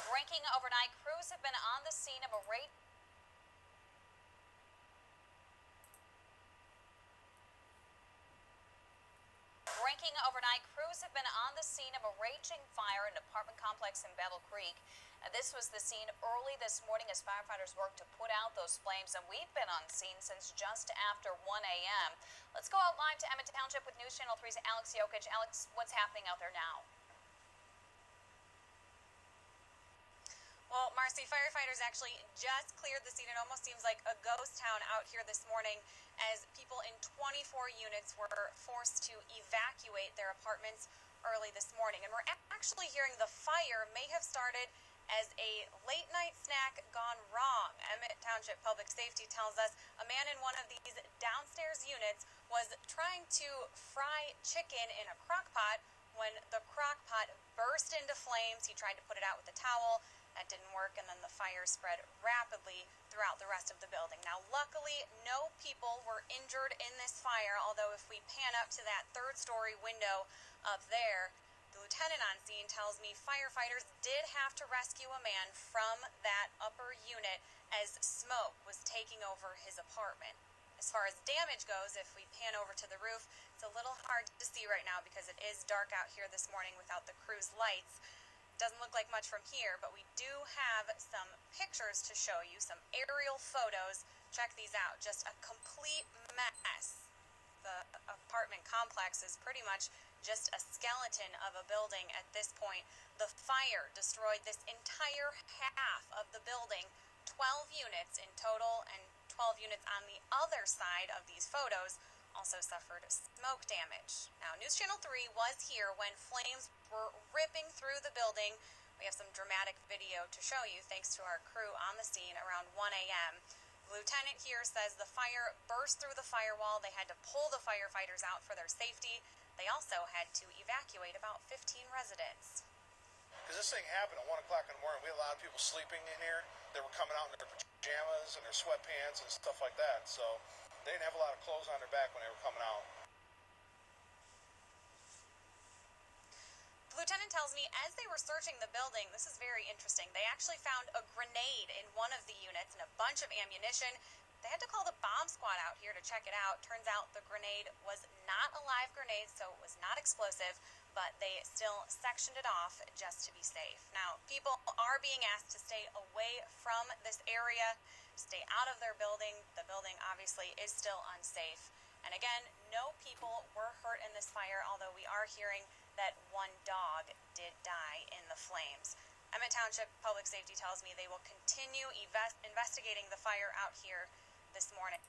Breaking overnight, crews have been on the scene of a raging fire in an apartment complex in Bevel Creek. This was the scene early this morning as firefighters worked to put out those flames, and we've been on scene since just after 1 a.m. Let's go out live to Emmett Township with News Channel 3's Alex Jokic. Alex, what's happening out there now? Well, Marcy, firefighters actually just cleared the scene. It almost seems like a ghost town out here this morning as people in 24 units were forced to evacuate their apartments early this morning. And we're actually hearing the fire may have started as a late-night snack gone wrong. Emmett Township Public Safety tells us a man in one of these downstairs units was trying to fry chicken in a crock pot when the crock pot burst into flames. He tried to put it out with a towel. That didn't work, and then the fire spread rapidly throughout the rest of the building. Now, luckily, no people were injured in this fire, although if we pan up to that third-story window up there, the lieutenant on scene tells me firefighters did have to rescue a man from that upper unit as smoke was taking over his apartment. As far as damage goes, if we pan over to the roof, it's a little hard to see right now because it is dark out here this morning without the crew's lights. Doesn't look like much from here, but we do have some pictures to show you, some aerial photos. Check these out. Just a complete mess. The apartment complex is pretty much just a skeleton of a building at this point. The fire destroyed this entire half of the building, 12 units in total, and 12 units on the other side of these photos also suffered smoke damage. Now, News Channel 3 was here when flames were ripping through the building. We have some dramatic video to show you thanks to our crew on the scene around 1 a.m. The lieutenant here says the fire burst through the firewall. They had to pull the firefighters out for their safety. They also had to evacuate about 15 residents. Because this thing happened at 1 o'clock in the morning. We had a lot of people sleeping in here. They were coming out in their pajamas and their sweatpants and stuff like that. So they didn't have a lot of clothes on their back when they were coming out. The lieutenant tells me as they were searching the building, this is very interesting, they actually found a grenade in one of the units and a bunch of ammunition. They had to call the bomb squad out here to check it out. Turns out the grenade was not a live grenade, so it was not explosive, but they still sectioned it off just to be safe. Now, people are being asked to stay away from this area, stay out of their building. The building obviously is still unsafe. And again, no people were hurt in this fire, although we are hearing that one dog did die in the flames. Emmett Township Public Safety tells me they will continue investigating the fire out here this morning.